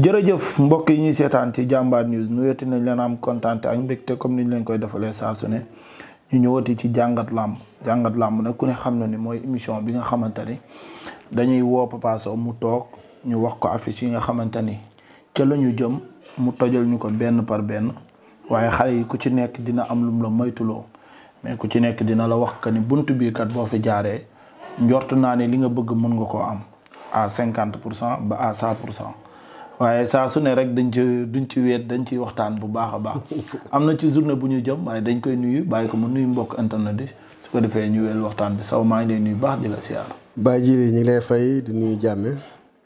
jërëjëf mbokk yi ñuy seetaan ci Jambar News nuyooti nañ leen am kontaan ak mbégte comme niñ leen koy defalee saa su ne ñu ñëwati ci jàngat làmb nag ku ne xam na ni mooy émission bi nga xamante ni dañuy woo Papa Sow mu toog ñu wax ko affiche yi nga xamante ni ca la ñu jëm mu tojal ñu ko benn par benn waaye xale yi ku ci nekk dina am lum la moytuloo mais ku ci nekk dina la wax que ni bunt bii kat boo fi jaaree njortu naa ne li nga bëgg mën nga koo am à 50% ba à 100%. waaye saa su ne rek duñ ci weet dañ ciy waxtaan bu baax a baax am na ci journée bu ñu jëm waaye dañ koy nuyu bàyyi ko mu nuyu mbokk internet yi su ko defee ñu wel waxtaan bi Sow maa ngi lay nuyu baax di la siyaar. Baye Djily ñu ngi lay fay di nuyu jàmme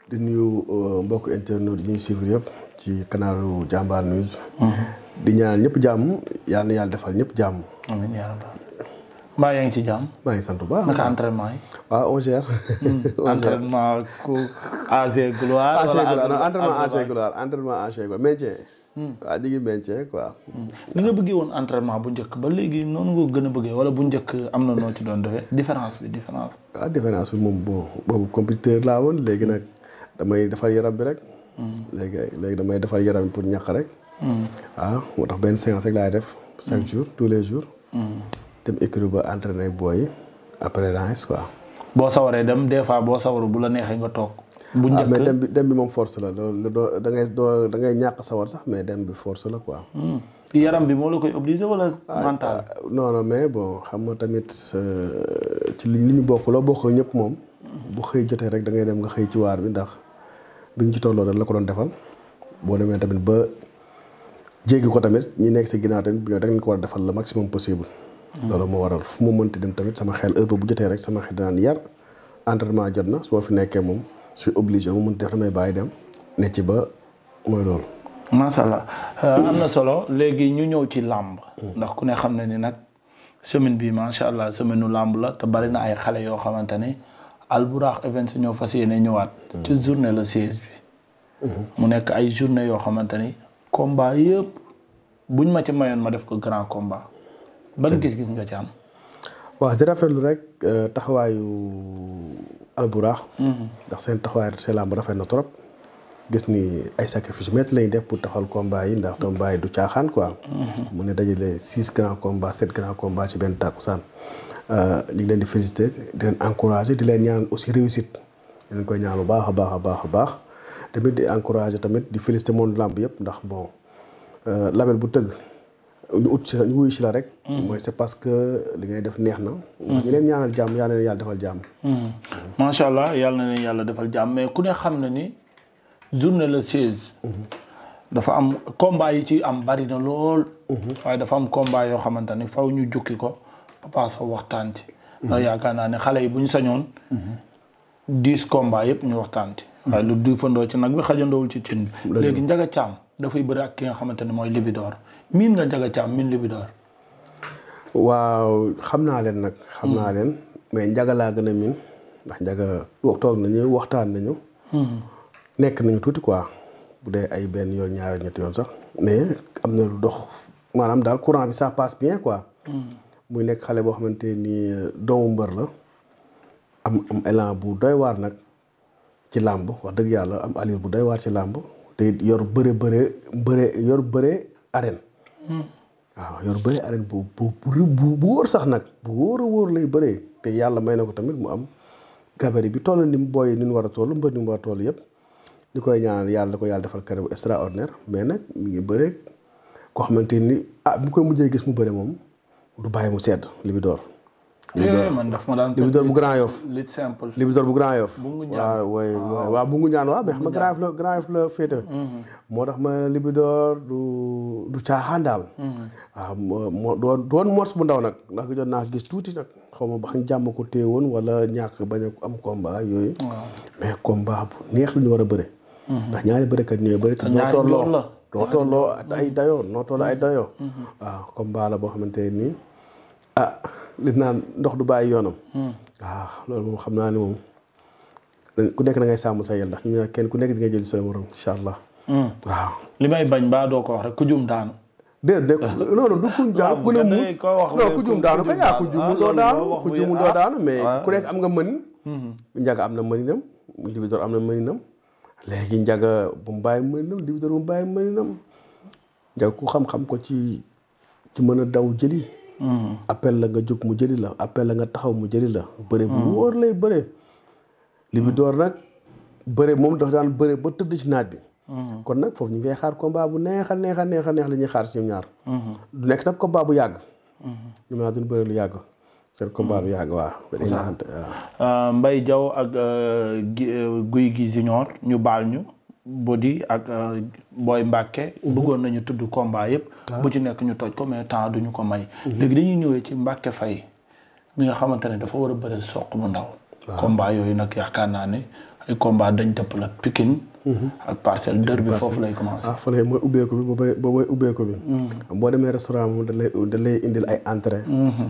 di nuyu mbokk internet yi ñuy suivre yëpp ci kanalu Jambar News. di ñaan ñëpp jàmm yal na yàlla defal ñëpp jàmm. amiin yaa rabbi. mbaa yaa ngi ci jàmm. maa ngi sant bu baax. naka entraînement yi. waaw on gère. entraînement ku AG Gloire. entraînement AG Gloire maintien. waaw ñu ngi maintien quoi. ni nga bëggee woon entraînement bu njëkk ba léegi noonu nga gën a bëggee wala bu njëkk am na noo ci doon defee différence bi. waaw différence bi moom bon boobu compétiteur laa woon léegi nag damay defar yaram bi rek. léegi damay defar yaram bi pour ñàkk rek. waaw moo tax benn séance rek laay def chaque jour tous les jours. dem écurie ba entraîné booy après range quoi. boo sawaree dem des fois boo sawaru bu la neexee nga toog. bu njëkk mais dem bi moom force la loolu da ngay ñàkk sawar sax mais dem bi force la quoi. yaram bi moo la koy obligé wala mental. non mais bon xam nga tamit ci li ñu bokk loo bokk ñëpp moom. bu xëy jotee rek da ngay dem nga xëy ci waar bi ndax bi ñu ci tolloo dañ la ko doon defal boo demee tamit ba jéggi ko tamit ñi nekk si ginnaaw tamit da ngeen ko war a defal le maximum possible. loolu moo waral fu ma mënti dem tamit sama xel heure bu jotee rek sama xel dinaan yar entraînement jot na su ma fi nekkee moom suis obligé mu mënti def damay bàyyi dem ne ci ba mooy loolu. macha allah am na solo léegi ñu ñëw ci làmb. ndax ku ne xam na ni nag semaine bi macha allah semaine nu làmb la te bari na ay xale yoo xamante ne Albourakh Events ñoo fas yéene ñëwaat. ci journée le 16 bi. mu nekk ay journée yoo xamante ni combat yëpp buñ ma ci mayoon ma def ko grand combat. ban gis-gis nga ci am. waaw di rafetlu rek taxawaayu Albourakh. ndax seen taxawaay seen làmb rafet na trop. gis ni ay sacrifice métti lañu def pour taxawal combat yi ndax combat yi du caaxaan quoi. mu ne dajale 6 grands combats 7 grands combats ci benn takkusaan. ñu ngi leen di féliciter di leen encourager di leen ñaan aussi réussite. di leen koy ñaan lu baax a baax tamit di encourager tamit di féliciter monde làmb yëpp ndax bon label bu tëgg. ñu wuyu si la rek. mooy c'est parce que li ngay def neex na. ñu leen ñaanal jàmm yal na leen yàlla defal jàmm. macha allah yal na leen yàlla defal jàmm mais ku ne xam na ni journée le 16. dafa am combat yi ci am bari na lool. waaye dafa am combat yoo xamante ni faw ñu jukki ko Papa Sow waxtaan ci. ndax yaakaar naa ne xale yi bu ñu sañoon. 10 combats yëpp ñu waxtaan ci. waaye lu duufandoo ci nag bi xajandoowul ci cin bi. léegi Ndiaga Thiam dafay bëri ak ki nga xamante ne mooy Libidor. miin nga Ndiaga Thiam miin Libidor. waaw xam naa leen nag. xam naa leen mais Ndiaga laa gën a miin ndax Ndiaga toog nañu waxtaan nañu. nekk nañu tuuti quoi bu dee ay benn yoon ñaari ñetti yoon sax mais am na lu dox maanaam daal courant bi ça passe bien quoi. muy nekk xale boo xamante ni doomu mbër la am élan bu doy waar nag ci làmb wax dëgg yàlla am allure bu doy waar ci làmb te yor bëre arène. waaw yor bëri arène bu wóor sax nag bu wóor lay bëree te yàlla may na ko tamit mu am gabarit bi toll ni mu booy ni mu war a toll mbër ni mu war a toll yëpp di koy ñaan yàlla da ko yàlla defal carrière bu extraordinaire mais nag mi ngi bëree koo xamante ni bu koy mujjee gis mu bëre moom du bàyyi mu sedd Libidor. Libidor bu Grand Yoff. Libidor bu Grand Yoff. waaw bu ngu ñaan waaw mais xam nga Grand Yoff la féete. moo tax ma Libidor du caaxaan daal. waaw moo doon mors bu ndaw nag ndax jot naa gis tuuti nag xaw ma ba xam jàmm ko téye woon wala ñàkk bañ a am combat yooyu. mais combat bu neex lu ñu war a bëre. ndax ñaari bërekat ñooy bëri te noo tolloo ay dayoo. waaw combat la boo xamante nii li naan ndox du bàyyi yoonam. waaw loolu moom xam naa ni moom ku nekk da ngay sàmm sa yel ndax ñu kenn ku nekk di nga jël sa morom incha allah. waaw li may bañ baa doo ko wax rek ku jum daanu. déedéet non du kuñ daanu ku ne muus non ku jum daanu kay ku jumul doo daanu mais ku nekk am nga mën. Ndiaga am na mëninam Libidor am na mëninam léegi Ndiaga bu mu bàyyi mëninam Libidor bu mu bàyyi mëninam Ndiaga ku xam-xam ko ci mën a daw jëli. appel la nga jóg mu jëli la appel la nga taxaw mu jëli la. bëre bu wóor lay bëre. Libidor nag bëre moom dafa daan bëre ba tëdd ci naaj bi. kon nag foofu ñu ngi xaar combat bu neex a neex la ñuy xaar ci ñoom ñaar. du nekk nag combat bu yàgg. ñoom ñaar duñ bëre lu yàgg. seen combat lu yàgg waaw. dañuy naxante waaw. Mbaye Diaw ak Gouye Gui Junior ñu baal ñu. Bodi ak Boy Mbacke. bëggoon nañu tudd combat yëpp. bu ci nekk ñu toj ko mais temps duñu ko may. léegi dañuy ñëwee ci Mbacke Faye mi nga xamante ne dafa war a bëre Sokh bu ndaw. combat yooyu nag yaakaar naa ne ay combat dañ tëpp la Pikine. ak Parcelles dër bi foofu lay commencé. fa lay mooy ubbeeku bi boobu ubbeeku bi. boo demee restaurant moom da lay indil ay entrée.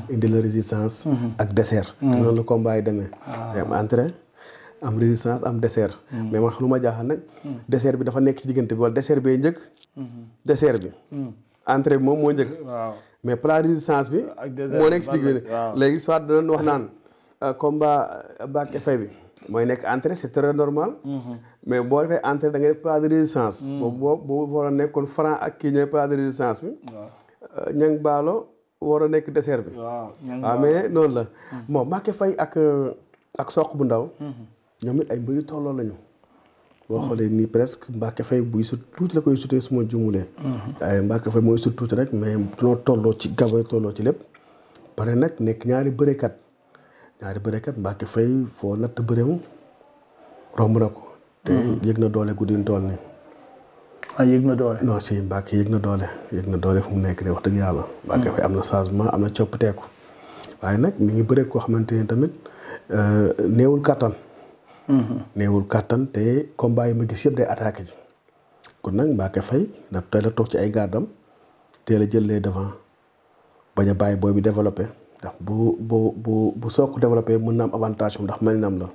indil la résistance. ak dessert. te noonu la combat yi demee. day am entrée am résistance am dessert. mais man lu ma jaaxal nag. dessert bi dafa nekk ci diggante bi wala dessert bee njëkk. dessert bi. entrée bi moom moo njëkk. mais plat résistance bi. moo nekk ci diggante léegi soit danañ wax naan combat Mbacke Faye bi. mooy nekk entrée c'est très normal. mais boo defee entrée da ngay def plat de résistance. boobu war a nekkoon franc ak kii ñooy plat de résistance bi. ñang baalo war a nekk dessert bi. waaw mais noonu la. bon Mbacke Faye ak Sokh bu ndaw. ñoom it ay mbëri tolloo lañu. boo xoolee nii presque Mbacke Faye buy sut tuuti la koy sutee su ma jumulee. waaye Mbacke Faye mooy sut tuuti rek mais dunoo tolloo ci gabay tolloo ci lépp. pare nag nekk ñaari bërekat. Mbacke Faye foo natt bëreem romb na ko. te yëg na doole guddi ñu toll nii. yëg na doole. non si Mbacke yëg na doole fu mu nekk nii wax dëgg yàlla. Mbacke Faye am na changement am na coppateeku. waaye nag mi ngi bëre koo xamante ne tamit néewul kàttan. néewul kàttan te combat yi ma gis yëpp day attaqué ji. kon nag Mbacke Faye na teel a toog ci ay gardam teel a jël les devant bañ a bàyyi booy bi développé. ndax bu Sokh développé mën na am avantage mu ndax maninam la.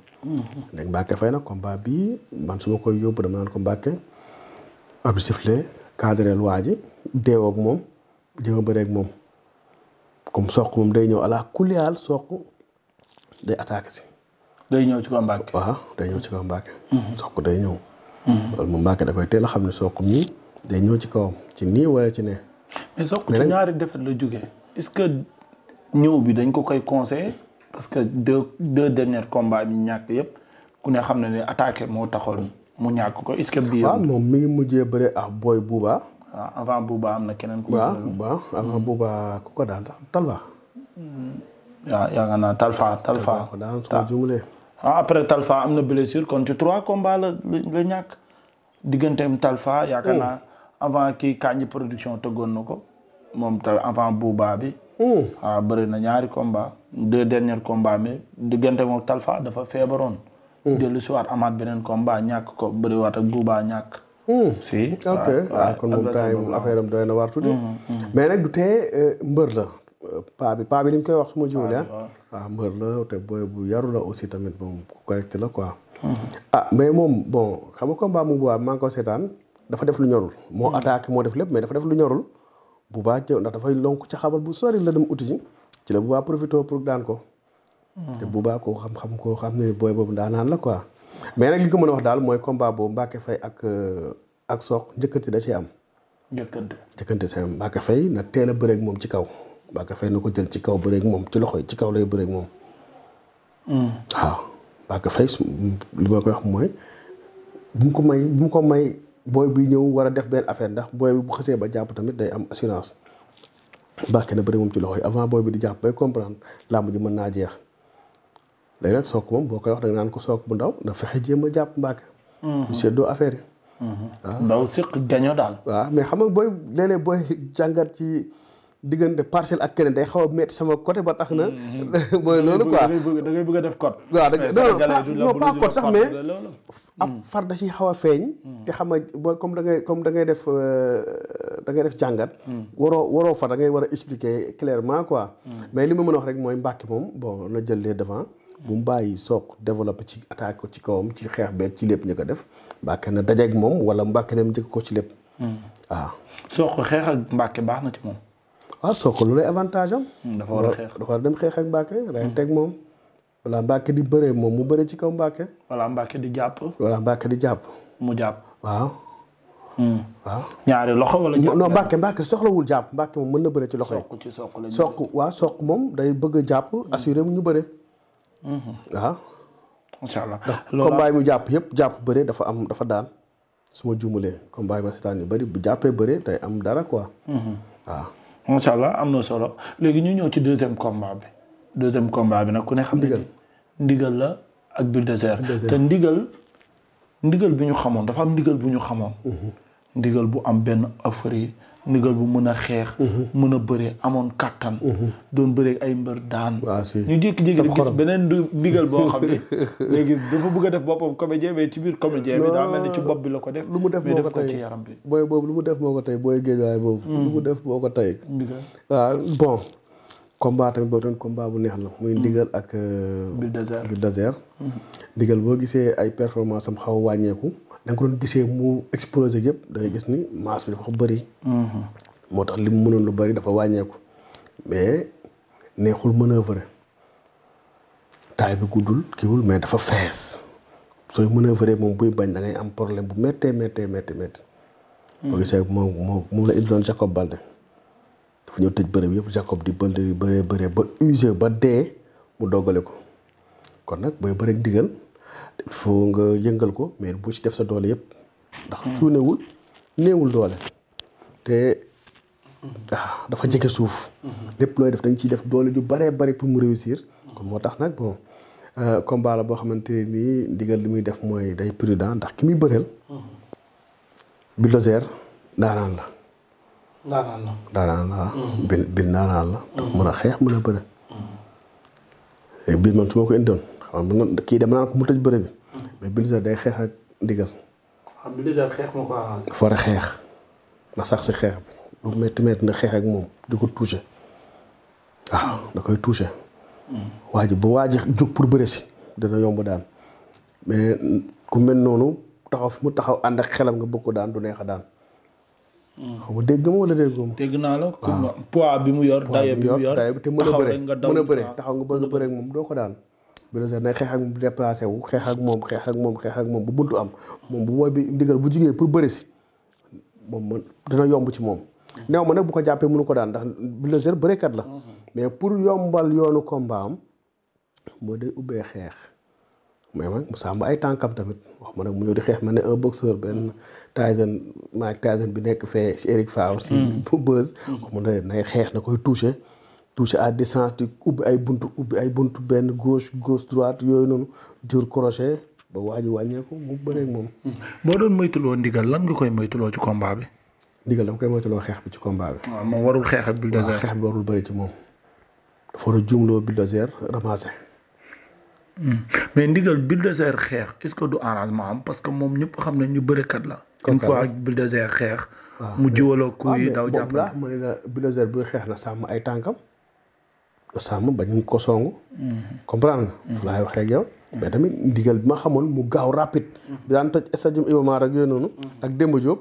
léegi Mbacke Faye nag combat bii man su ma koy yóbbu dama naan ko Mbacke. arbitre sifflé cadrel waa ji deewoo ak moom jéem a bëree ak moom comme Sokh moom day ñëw ala kuliyaal Sokh day attaqué si. day ñëw ci kaw Mbacke. waaw day ñëw ci kaw Mbacke. Sokh day ñëw. loolu moom Mbacke da koy teel a xam ne Sokh mii day ñëw ci kawam ci nii wala ci nee. mais Sokh ci ñaari défaite la jógee est-ce que. ñëw bi dañ ko koy conseillé parce que deux derniers combats bi ñàkk yëpp ku ne xam ne attaqué moo taxoon mu ñàkk ko est-ce que bii. waaw moom mi ngi mujjee bëre ak Boy Bouba. waaw avant Bouba am na keneen. waaw avant Bouba ku ko daan sax Talfa. waaw yaakaar naa Talfa ko daan suma jumulee. après Talfa am na blessure kon ci 3 combats la ñàkk digganteem Talfa yaakaar naa avant kii Kanji production tëggoon na ko moom avant Bouba bi. waaw bëri na ñaari combat 2 derniers combats mais diggante moom Talfa dafa feebaroon. dellu si waat amaat beneen combat ñàkk ko bëriwaat ak Bouba ñàkk. si ok waaw kon moom temps yi moom affaire am doy na waar tuuti. mais nag du tee mbër la. paa bi ni ñu koy wax su ma jiwlee waaw mbër la te booy bu yaru la aussi tamit moom ku correct la quoi. mais moom bon xam nga combat mu Bouba maa ngi ko seetaan dafa def lu ñorul. moo attaqué moo def lépp mais dafa def lu ñorul. Bouba jëw ndax dafay lonk ca xabal bu sori la dem uti ci la Bouba profité pour daan ko. te Bouba ko xam ne booy boobu daanaan la quoi. mais nag li ko mën a wax daal mooy combat boobu Mbacke Faye ak Sokh njëkkante da ciy am. njëkkante ci am Mbacke Faye na teel a bëreeg moom ci kaw. Mbacke Faye na ko jël ci kaw bëreeg moom ci loxo yi ci kaw lay bëreeg moom. waaw Mbacke Faye li ma koy wax mooy bu mu ko may. booy bi ñëw war a def benn affaire ndax booy bi bu xësee ba jàpp tamit day am assurance. Mbacke na bëri moom ci loxo yi avant booy bi di jàpp bay comprendre làmb ji mën naa jeex. léegi nag Sokh moom boo koy wax da nga naan ko Sokh bu ndaw na fexe jéem a jàpp Mbacke. ñu seddoo affaire yi. waaw ndaw siq gaño daal. waaw mais xam nga booy léeg-léeg booy jàngat ci diggante Parcelles ak keneen day xaw a métti sama côté ba tax na. booy loolu quoi da ngay bëgg a def code. waaw non pas code sax mais. ab far da ciy xaw a feeñ. te xam nga booy comme da ngay def jàngat. waroo far da ngay war a expliquer clairement quoi. mais li ma mën a wax rek mooy Mbacke moom bon na jël les devant bu mu bàyyi Sokh développé ci attaque ko ci kawam ci xeex beeg ci lépp ñu ko def Mbacke na dajeeg moom wala Mbacke dem njëkk ko ci lépp. waaw. Sokh xeex ak Mbacke baax na ci moom. waaw Sokh lu lay avantage am. dafa war a xeex dafa war a dem xeex ak Mbacke ren teg moom. wala Mbacke di bëree moom mu bëree ci kaw Mbacke. wala Mbacke di jàpp. wala Mbacke di jàpp. mu jàpp. waaw. waaw ñaari loxo wala. non Mbàkke soxlawul jàpp Mbàkke moom mën na bëre ci loxo yi. soq ci soq la soq waaw soq moom day bëgg a jàpp assuré mu ñu bëre. waaw. macha allah ndax combat yi mu jàpp yëpp jàpp bëre dafa daan su ma juumalee combat yi ma seetaan yu bëri bu jàppee bëre day am dara quoi. waaw. macha allah am na solo léegi ñu ñëw ci deuxième combat bi nag ku ne xam ne ndigal la ak Bulldozer te ndigal bi ñu xamoon dafa am ndigal bu ñu xamoon. ndigal bu am benn affaire ndigal bu mën a xeex. mën a bëree amoon kattan. doon bëree ay mbër daan. ñu jékki-jékki di gis beneen ndigal boo xam ne léegi dafa bëgg a def boppam comédien mais ci biir comédien bi daa mel ni ci bopp bi la ko def. lu mu def moo ko tey ci yaram bi. booy boobu lu mu def moo ko tey booy géejawaay boobu. lu mu def moo ko tey. waaw bon. combat tamit boobu tamit combat bu neex la muy ndigal ak. Bulldozer. ndigal boo gisee ay performance am xaw a wàññeeku. da nga ko doon gisee mu explosé yëpp da ngay gis ni masse bi dafa bëri. moo tax li mu mënoon lu bëri dafa wàññeeku. mais neexul manœuvre taay bi guddul kiwul mais dafa fees sooy manœuvre moom buy bañ da ngay am problème bu méttee. boo gisee moom la indiloon Jacob Baldé dafa ñëw tëj bërëb yëpp Jacob di bëree ba usé ba dee mu doggale ko kon nag booy bëreeg digal. il faut nga yëngal ko mais bu ci def sa doole yëpp ndax cuunewul néewul doole te dafa jege suuf lépp looy def dañ ciy def doole ju baree bari pour mu réussir kon moo tax nag bon combat la boo xamante nii ndigal li muy def mooy day prudent ndax ki muy bëreel Bulldozer ndaanaan la bil ndaanaan la dafa mën a xeex mën a bëre bil man su ma ko indoon kii dem naa ko mu tëj bëre bi mais Bulldozer day xeex ak ndigal. Bulldozer xeex moo ko arrangé. dafa war a xeex na sax si xeex bi lu métti na xeex ak moom di ko touché waaw da koy touché. waa ji jóg pour bëre si dina yomb daan mais ku mel noonu taxaw fi mu taxaw ànd ak xelam nga bëgg ko daan du neex a daan. xaw ma dégg ma wala dégg ma. dégg naa la. waaw poids bi mu yor. dayo bi mu yor te mën a bëre taxaw nga bëgg a bëre ak moom doo ko daan. Bulldozer nay xeex ak moom déplacé wu xeex ak moom bu buntu am moom bu booy bi ndigal bu jugee pour bëri si moom dina yomb ci moom. néew ma nag bu ko jàppee mënu ko daan ndax Bulldozer bërekat la. mais pour yombal yoonu combat am moo day ubbee xeex. mais nag mu sàmm ay tànkam tamit wax ma nag mu ñëw di xeex ma ne un boxeur benn Mike Tyson bi nekk fee si Eric Faure si Beuz. wax ma ne nay xeex na koy touché à distance di ubbi ay buntu benn gauche droite yooyu noonu jur crochet ba waa ji wàññeeku mu bëreeg moom. boo doon moytuloo ndigal lan nga koy moytuloo ci combat bi. ndigal dama koy moytuloo xeex bi ci combat bi. waaw moom warul xeex ak Bulldozer. waaw xeex bi warul bëri ci moom dafa war a jumloo Bulldozer ramassé. mais ndigal Bulldozer xeex est-ce que du arrangement am parce que moom ñëpp xam nañ ñu bërekat la. une fois ak Bulldozer xeex. mu jiwaloo ku yi daw jàpp la ma ne la Bulldozer buy xeex na sàmm ay tànkam. sàmm bañ ko songu. comprendre nga. fu laay waxee ak yow. mais tamit ndigal bi ma xamoon mu gaaw rapide. bi daan toj stade Iba Mar ak yooyu noonu. ak Demba Diop.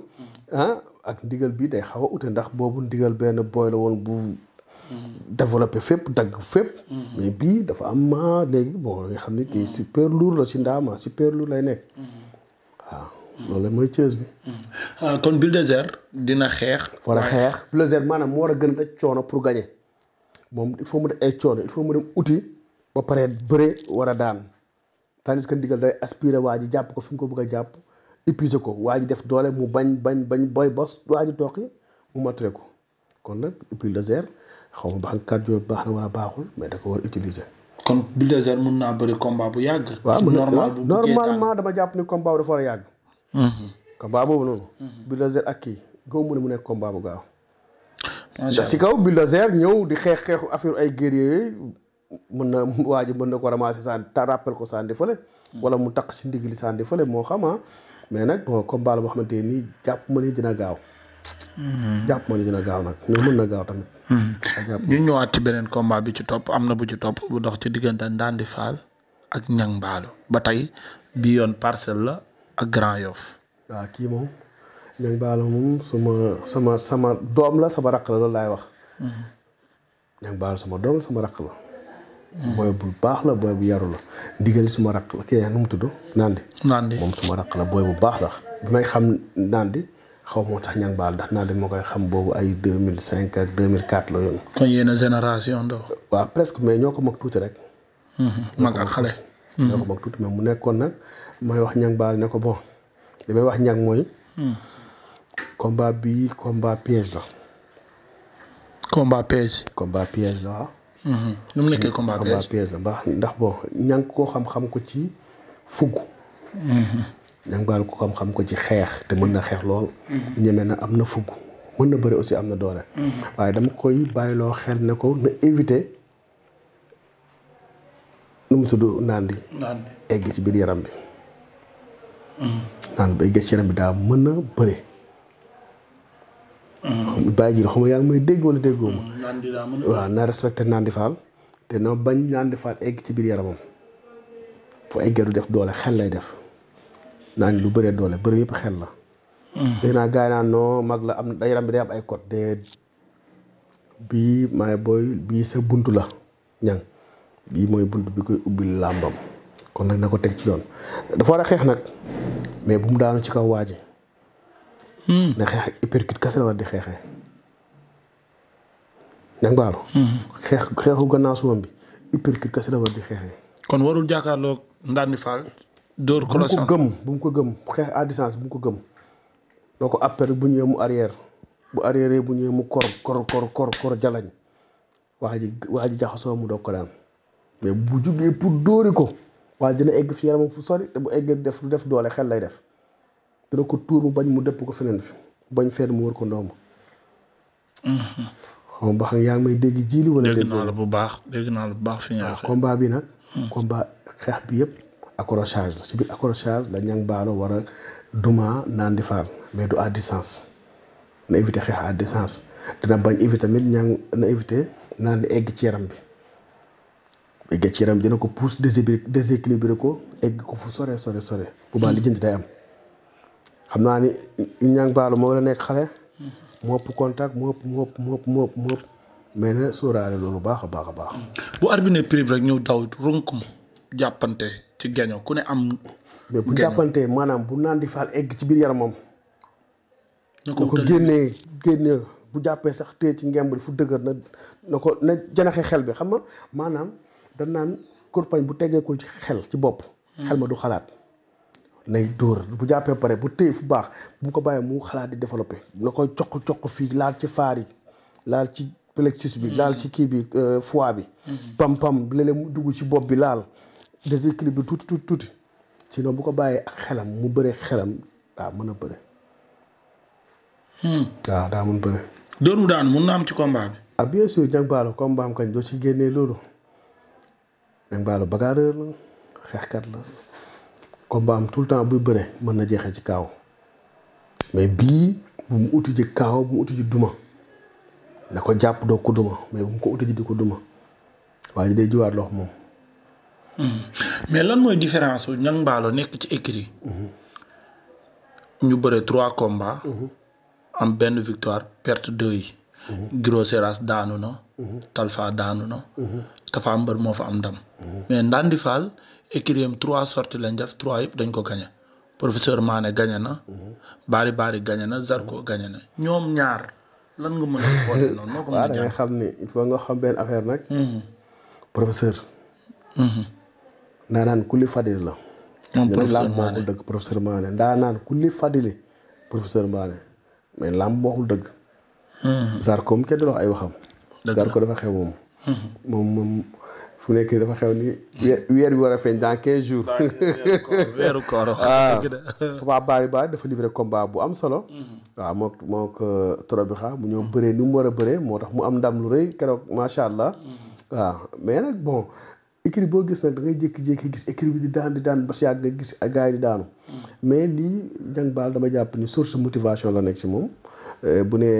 ak ndigal bi day xaw a ute ndax boobu ndigal benn booy la woon bu. développé fépp dagg fépp. mais bii dafa am léegi bon nga xam ne kii super lourd la si ndaama super lourd lay nekk. waaw loolu mooy Thiès bi. kon Bulldozer dina xeex. war a xeex Bulldozer maanaam moo war a gën a daj coono pour gagner. moom il faut mu def ay coono il faut mu dem uti ba pare bëre war a daan tandis que ndigal day aspiré waa ji jàpp ko fi mu ko bëgg a jàpp épuisé ko waa ji def doole mu bañ boy bos waa ji toqi mu matale ko kon nag Bulldozer xaw ma baax cardio baax na wala baaxul mais da ko war utiliser. kon Bulldozer mun naa bëri combat bu yàgg. waaw normalement dama jàpp ni combat bu dafa war a yàgg. combat boobu noonu. Bulldozer ak kii gaw mu ne mu nekk combat bu gaaw. si kaw Bulldozer ñëw di xeexu affaire ay guerrier mën na waa ji mën na ko ramasser sànni ta rappel ko sànni fële. wala mu taq ci ndigli sànni fële moo xam mais nag bon combat la boo xamante nii jàpp ma ni dina gaaw. jàpp ma ni dina gaaw nag mais mën na gaaw tamit. ñu ñëwaat ci beneen combat bi ci topp am na bu ci topp bu dox ci diggante Ndandi Fall ak Niang Ballo ba tey bii yoon Parcelles la ak Grand Yoff. waaw kii moom. Niang Ballo moom sama doom la sama rakk la loolu laay wax. Niang Ballo sama doom la sama rakk la. booy bu baax la booy bu yaru la. ndigal suma rakk la kii nu mu tudd Nandi. moom suma rakk la booy bu baax la bi may xam Nandi xaw moo tax ñang baal ndax Nandi moo koy xam boobu ay 2005 ak 2004 la yoon. kon yéen génération ndox. waaw presque mais ñoo ko mag tuuti rek. mag ak xale. ñoo ko mag tuuti mais mu nekkoon nag may wax ñang baal ne ko bon li may wax ñang mooy. combat bi combat piège la. combat piège. combat piège la waaw. nu mu nekkee combat piège la ndax bon ñang koo xam-xam ko ci fugg. ñang baal ko xam-xam ko ci xeex te mën na xeex lool. ñeme na am na fugg mën na bëri aussi am na doole. waaye dama koy bàyyiloo xel ne ko na éviter nu mu tudd Nandi. egg ci biir yaram bi. naan ba egg ci yaram bi daa mën a bëri. bàyyi ji la xam nga yaa ngi may dégg wala déggoo ma. waaw na respecté Nandi Fall te na bañ Nandi Fall egg ci biir yaramam fu eggee du def doole xel lay def naan lu bëree doole bëri yëpp xel la. dégg naa gars yi naan non mag la am yaram bi day am ay code de bii maay booy bii sa buntu la ñang bii mooy buntu bi koy ubbil làmbam kon nag na ko teg ci yoon dafa war a xeex nag mais bu mu daanu ci kaw waa ji. na xeex ak uppercut kese la war di xeexee. ñang baalu. xeexu gannaaw sumam bi uppercut kese la war di xeexee. kon warul jàkkaarloog Nandi Fall. dóor bu mu ko gëm xeex à distance bu mu ko gëm. noo ko après bu ñëwee mu arrière bu arrière bu ñëwee mu kor jalañ waa ji jaxasoo mu doog ko daan mais bu jugee pour dóori ko waa dina egg fi yaramam fu sori te bu eggee du def doole xel lay def. dina ko tuur mu bañ mu dëpp ko feneen fi bañ fenn mu wër ko ndomb. xaw ma ba xam yaa ngi may dégg jiili wala. dégg naa la bu baax fi nga waxee. combat bi nag. combat xeex bi yëpp accrochage la ci biir accrochage la ñang baalo war a duma Nandi Fall mais du à distance na éviter xeex à distance dina bañ éviter tamit ñang na éviter Nandi egg ci yaram bi. egg ci yaram bi dina ko pousse déséquilibré ko egg ko fu sore. bu baax li jënd day am. xam naa ni ñang baalo moo la nekk xale. mu ëpp contact mu ëpp mais na sóoraale loolu baax a baax. bu arbitre prix rek ñëw daw runkum jàppante ci gaño ku ne am. mais bu jàppante maanaam bu Nandi Fall egg ci biir yaramam. na ko génnee bu jàppee sax téye ci ngemb fu dëgër na janaxe xel bi xam nga maanaam dañ naan kurpañ bu teggeekul ci xel ci bopp. xel ma du xalaat. nay dóor bu jàppee pare bu téye fu baax bu ko bàyyee mu xalaat di développé na koy coq fii laal ci faar yi laal ci plexus bi laal ci kii bi foie bi. pam léeg-léeg mu dugg ci bopp bi laal déséquilibre bi tuuti sinon bu ko bàyyee ak xelam mu bëree xelam daa mën a bëre. waaw daa mën bëre. dóor mu daan mun na am ci combat bi. ah bien sûr ñang baalo combat am kañ doo ci génnee loolu ñang baalo bagarreur la xeexkat la. combat am tout le temps buy bëre mën na jeexee ci kaaw mais bii bu mu uti ji kaaw bu mu uti ji duma na ko jàpp doo ko duma mais bu mu ko uti ji di ko duma waaye ji day jiwaat loxo moom. mais lan mooy différence su ñang baalo nekk ci écurie ñu bëre 3 combats. am benn victoire perte 2 yi. Giro Seras daanu na. Talfa daanu na. Tafa Mbër moo fa am ndam. mais Nandi Fall. écurie am 3 sorties lañ def 3 yëpp dañ ko gagné professeur Mané gagné na. Bari gagné na Zarko gagné na ñoom ñaar lan nga mën a xool noonu. noo ko mën a da ngay xam ni il faut nga xam benn affaire nag. professeur. ndaanaan kulli fadili la. moom professeur Mané moo dëgg professeur Mané ndaanaan kulli fadili professeur Mané mais lamb waxul dëgg. Zarko mu kenn du wax ay waxam. Zarko dafa xew moom. moom. fu nekk nii dafa xew ni weer bi war a feeñ dans 15 jours. weeru koor waaw Bari dafa livré combat bu am solo. waaw moo ko Torobixa mu ñëw bëree ni mu war a bëree moo tax mu am ndam lu rëy keroog macha allah. waaw mais nag bon écurie boo gis nag da ngay jékki-jékki gis écurie bi di daan ba si yàgg nga gis gars yi di daanu. mais lii ñang baal dama jàpp ni source motivation la nekk ci moom bu ne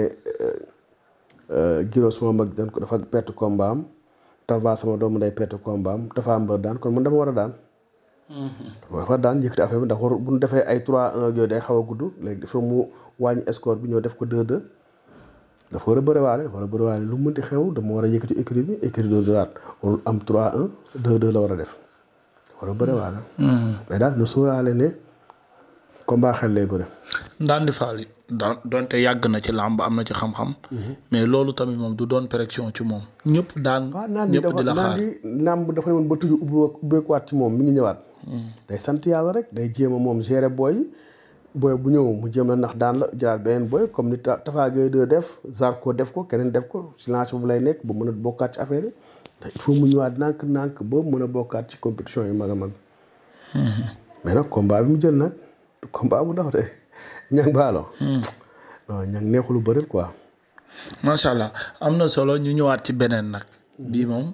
Giro sama mag dañ ko dafa perte combat am. Talfa sama doomu nday perte combat am Tafa Mbër daan kon man dama war a daan. dafa daan yëkkati affaire bi ndax war bu ñu defee ay 3-1 yooyu day xaw a gudd léegi dafa mu wàññi score bi ñoo def ko 2-2. dafa war a bëriwaale lu mu mënti xew dama war a yëkkati écurie bi écurie de droite warul am 3-1 2-2 la war a def war a bëriwaale. mais daal na sóoraale ne combat xel lay bëri. Ndandi Fall donte yàgg na ci làmb am na ci xam-xam. mais loolu tamit moom du doon pression ci moom. ñëpp daan ñëpp di la xaar làmb dafa ne woon ba tuju ubbeekuwaat ci moom mi ngi ñëwaat. day sant yàlla rek day jéem a moom gérer booy bu ñëw mu jéem la ndax daan la jëlaat beneen booy comme ni Tafa Gueye 2 def Zarko def ko keneen def ko silence bu lay nekk ba mën a bokkaat ci affaire yi il faut mu ñëwaat nànk ba mën a bokkaat ci compétition yu mag a mag. mais nag combat bi mu jël nag combat bu ndaw de ñang baalo. non ñang neexul bëril quoi. macha allah am na solo ñu ñëwaat ci beneen nag. bii moom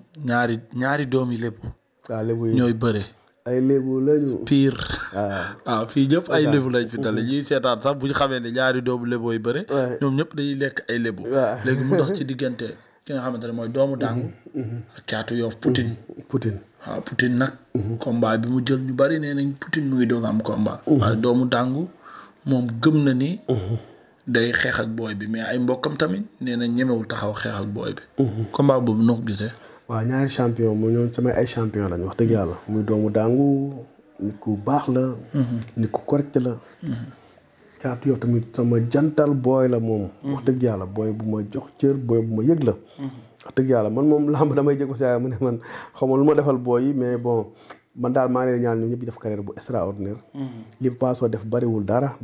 ñaari doomi lébu. waaw lébu yi ñooy bëre. ay lébu lañu. pire. waaw fii ñëpp ay lébu lañ fi tale ñuy seetaan sax bu ñu xamee ne ñaari doomu lébu yi bëre. ñoom ñëpp dañuy lekk ay lébu. léegi mu dox ci diggante ki nga xamante ne mooy doomu dàngu. ak caatu yoof Poutine. waaw Poutine nag. combat bi mu jël ñu bari nee nañ Poutine mu ngi doog am combat. waaye doomu dàngu moom gëm na ni. day xeex ak booy bi mais ay mbokkam tamit nee na ñemewul taxaw xeex ak booy bi. combat boobu noo ko gisee. waaw ñaari champion mu ñoom samay ay champion lañ wax dëgg yàlla muy doomu dàngu nit ku baax la. nit ku correct la. caatu yow tamit sama jantal booy la moom. wax dëgg yàlla booy bu ma jox cër booy bu ma yëg la. wax dëgg yàlla man moom lamb damay jëg ko saa mu ne man xaw lu ma defal booy yi mais bon man daal maa ngi leen ñaan ñoom ñëpp def carrière bu extraordinaire. li paasoo def bariwul dara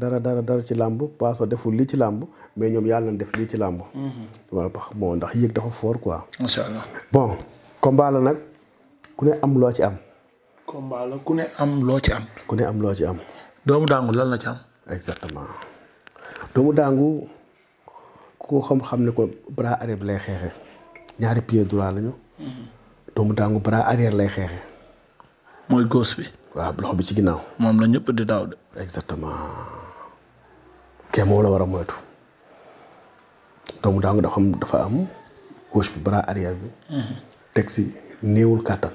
ci làmb paasoo deful lii ci làmb mais ñoom yàlla nañ def lii ci làmb. wala bon ndax yëg dafa fort quoi. macha allah bon combat la nag ku ne am loo ci am. combat la ku ne am loo ci am. ku ne am loo ci am. doomu dàngu lan la ci am. exactement doomu dàngu ku ko xam ne ko bras arrière bi lay xeexe ñaari pied droit lañu. doomu dàngu bras arrière lay xeexe. mooy gauche bi. waaw loxo bi ci ginnaaw. moom la ñëpp di daaw de. exactement kee moom la war a moytu doomu dàngu dafa am gauche bi bras arrière bi. teg si néewul kàttan.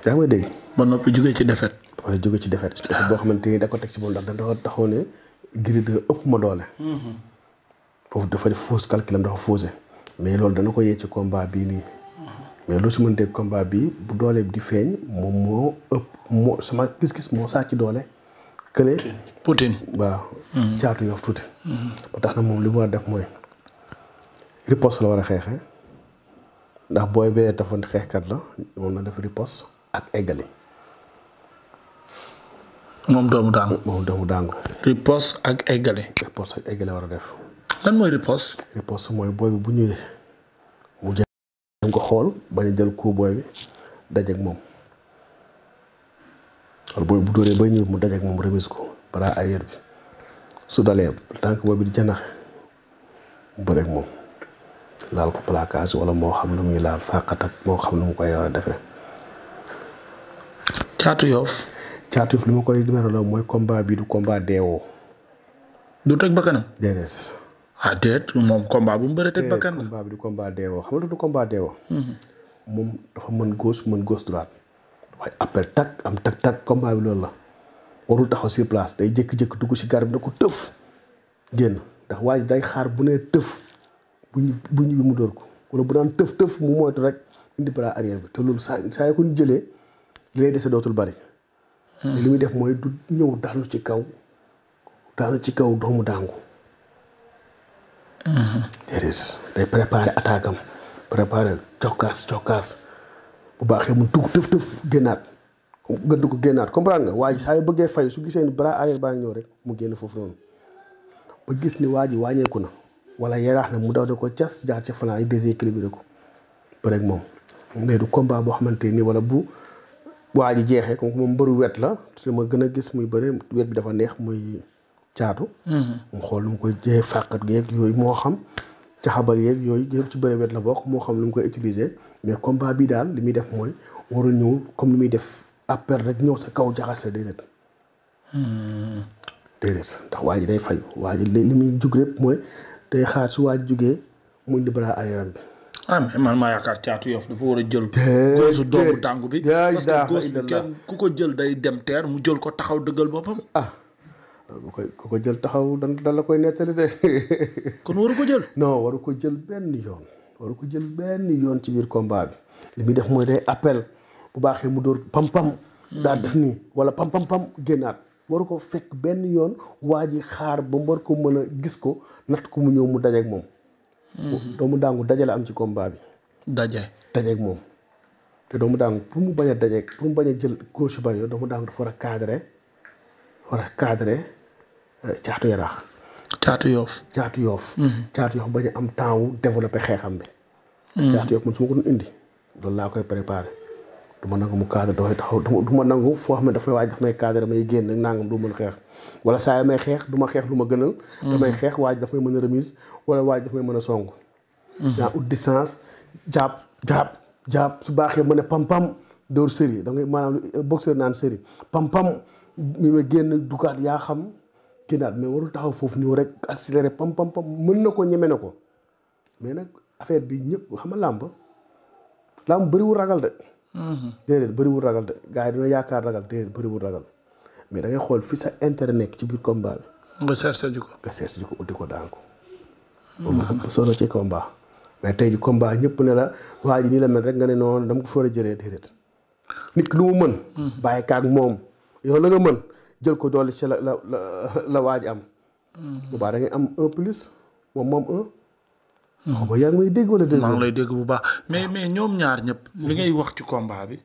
yaa ngi may dégg. ba noppi jógee ci defet. wala jóge ci defet boo xamante ni da ko teg ci moom ndax dafa taxaw ne Gris 2 ëpp ma doole. foofu dafa def fausse calculam dafa faussé mais loolu dana ko yee ci combat bii nii. mais lu si mën dégg combat bi bu doole bi di feeñ moom moo ëpp sama gis-gis moo saa ci doole. kële Poutine. waaw. caatu Yoff tuuti. ba tax na moom li mu war a def mooy riposte la war a xeexee ndax booy bee dafa xeexkat la moom na def riposte ak eggali. moom doomu dàngu. riposte ak eggali. war a def. lan mooy riposte. riposte mooy booy bi bu ñëwee mu jëm ko xool bañ a jël coup booy bi dajeeg moom wala booy bu dóoree bay ñëw mu dajeeg moom remise ko bras arrière bi su dalee tànk booy bi di janaxe mu bëreeg moom laal ko placage wala moo xam lu muy laal fàqat ak moo xam lu mu koy war a defee. Caatu Yoff li ma koy numéro mooy combat bi du combat deewoo. du teg bakkanam. déedéet. déet moom combat bu mu bëree teg bakkan. combat bi du combat deewoo xam nga du combat deewoo. moom dafa mën gauche droite. waaye appel tak am tak combat bi loolu la. warul taxaw sur place day jékki-jékki dugg ci garab bi ne ko tëf génn ndax waa ji day xaar bu nee tëf bu ñu mu dóor ko wala bu daan tëf mu moytu rek indi bras arrière bi te loolu saa yu ko ñu jëlee li lay dese dootul bari. li muy def mooy du ñëw daanu ci kaw doomu dàngu. déedéet day préparer attaque am préparer cokkaas bu baaxee mu dugg tëf génnaat gëdd ko génnaat comprendre nga waa ji saa yu bëggee fay su gisee ni bras arrière baa ngi ñëw rek mu génn foofu noonu ba gis ni waa ji wàññeeku na wala yaraax na mu daw da ko cas jaar ca flanc yi déséquilibré ko ba rek moom mais du combat boo xamante ni wala bu waa ji jeexee comme moom mbëru wet la su ma gën a gis muy bëre wet bi dafa neex muy caatu. mu xool nu mu koy jëyee fàqat yeeg yooyu moo xam caxabal yeeg yooyu yëpp ci bëre wet la bokk moo xam nu mu koy utiliser mais combat bi daal li muy def mooy warul ñëw comme ni muy def appel rek ñëw sa kaw jaxase déedéet. ndax waa ji day fayu waa ji li muy jug lépp mooy day xaar su waa ji jugee mu indi bras arrière bi. mais man maa yaakaar Caatu Yoff dafa war a jël. góosu doomu dàngu bi. parce que góos bi kenn ku ko jël day dem teer mu jël ko taxaw dëggal boppam. ku ko jël taxaw dan la koy nettali de. kon waru ko jël. non waru ko jël benn yoon. waru ko jël benn yoon ci biir combat bi. li muy def mooy day appel bu baaxee mu dóor pam-pam. daal def nii wala pam-pam-pam génnaat. waru ko fekk benn yoon waa ji xaar ba mu war ko mën a gis ko natt ko mu ñëw mu dajeeg moom. doomu daangu daje la am ci combat bi. dajeeg moom. te doomu daangu pour mu bañ a dajeeg pour mu bañ a jël gauche bari yow doomu daangu dafa war a cadré caatu yaraax. caatu yoof. caatu yoof bañ a am temps wu développé xeexam bi. caatu yoof man su ma ko doon indi loolu laa koy préparé. du ma nangu mu cadre dafay taxaw du ma nangu foo xam ne dafay waaj daf may cadre may génn nangam du mën xeex wala saa yi may xeex du ma xeex lu ma gënal. damay xeex waaj daf may mën a remise wala waaj daf may mën a song. yaa ut distance jaab su baaxee mu ne pam-pam dóor série da ngay maanaam boxeur naan série pam-pam mi ma génn dugaat yaa xam génnaat mais warul taxaw foofu nii rek accéléré pam-pam mën na ko ñeme na ko mais nag affaire bi ñëpp xam nga làmb bëriwul ragal de. déedéet bëriwul ragal de gars yi dina yaakaar ragal déedéet bëriwul ragal mais da ngay xool fi sa intérêt nekk ci biir combat bi. nga cherché ji ko. uti ko daan ko. moom ëpp solo ci combat. mais tey ji combat ñëpp ne la waa ji nii la mel rek nga ne noonu dama ko fa war a jëlee déedéet. nit ki lu mu mën. bàyyi kaag moom yow la nga mën jël ko doole ci la waa ji am. boobaa da ngay am 1+ moom 1. xaw ma yaa ngi may dégg wala dégg. maa ngi lay dégg bu baax mais ñoom ñaar ñëpp li ngay wax ci combat bi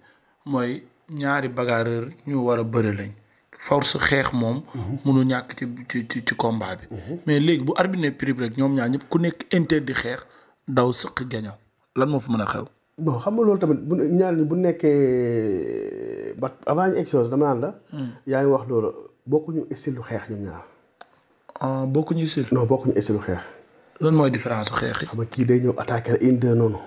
mooy ñaari bagarreur ñu war a bëri lañ force xeex moom. munu ñàkk ci combat bi. mais léegi bu arbitre ne prix rek ñoom ñaar ñëpp ku nekk interdit xeex daw sëq gaño lan moo fi mën a xew. bon xam nga loolu tamit bu ñaar ñi bu nekkee ba avant ñu egg chose dama naan la. yaa ngi wax loolu bokkuñu style lu xeex ñoom ñaar. bokkuñu style. non bokkuñu style lu xeex. lan mooy différence xeex yi. xam nga kii day ñëw attaqué la une deux noonu.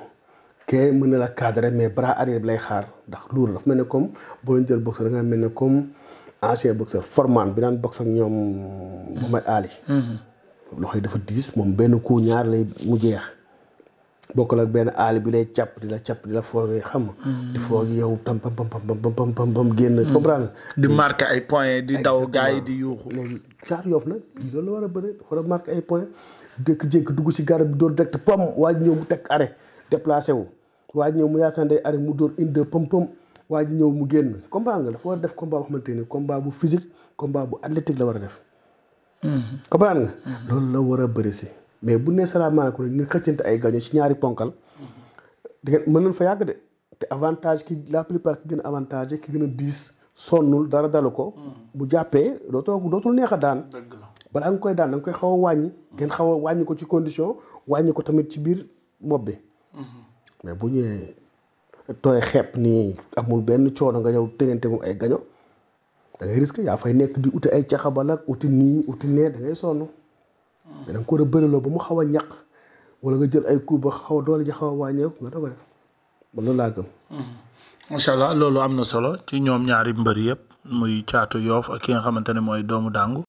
kee mën na la cadrer mais bras arrière bi lay xaar ndax loolu dafa mel ne comme boo leen jël boxeur da nga mel ne comme ancien boxeur Forman bi daan box ak ñoom Mohamed Ali. loxo yi dafa diis moom benn coup ñaar lay mu jeex. bokkul ak benn Ali bi lay capp di la foowee xam nga. di foog yow tam pam génn. comprendre di marqué ay points di daw gars yi di yuuxu. léegi Caatu Yoff nag lii loolu la war a bëri dafa war a marqué ay points. jékki-jékki dugg ci garab bi dóor direct pom waa ji ñëw mu teg arrêt déplacé wu. waa ji ñëw mu yaakaar day arrêt mu dóor une deux pom waa ji ñëw mu génn comprendre nga dafa war a def combat boo xamante ni combat bu physique combat bu athlétique la war a def. comprendre nga. loolu la war a bëri si. mais bu nee salaamaaleykum ñu xëccante ay gaño ci ñaari ponkal. di ngeen mën nañ fa yàgg de te avantage ki la plupart ki gën a avantage ki gën a diis sonnul dara dalu ko. bu jàppee dootul neex a daan. balaa nga koy daan da nga koy xaw a wàññi. ngeen xaw a wàññi ko ci condition wàññi ko tamit ci biir bopp bi. mais bu ñëwee tooy xepp nii amul benn coono nga ñëw tegante moom ay gaño da ngay risque yaa fay nekk di uti ay caxabal ak uti nii uti nee da ngay sonn. mais da nga ko war a bëriloo ba mu xaw a ñaq wala nga jël ay coups ba xaw a doole ji xaw a wàññeeku nga doog a def man loolu laa gëm. macha allah loolu am na solo ci ñoom ñaari mbër yëpp muy Caatu Yoff ak ki nga xamante ne mooy Doomu Dangu.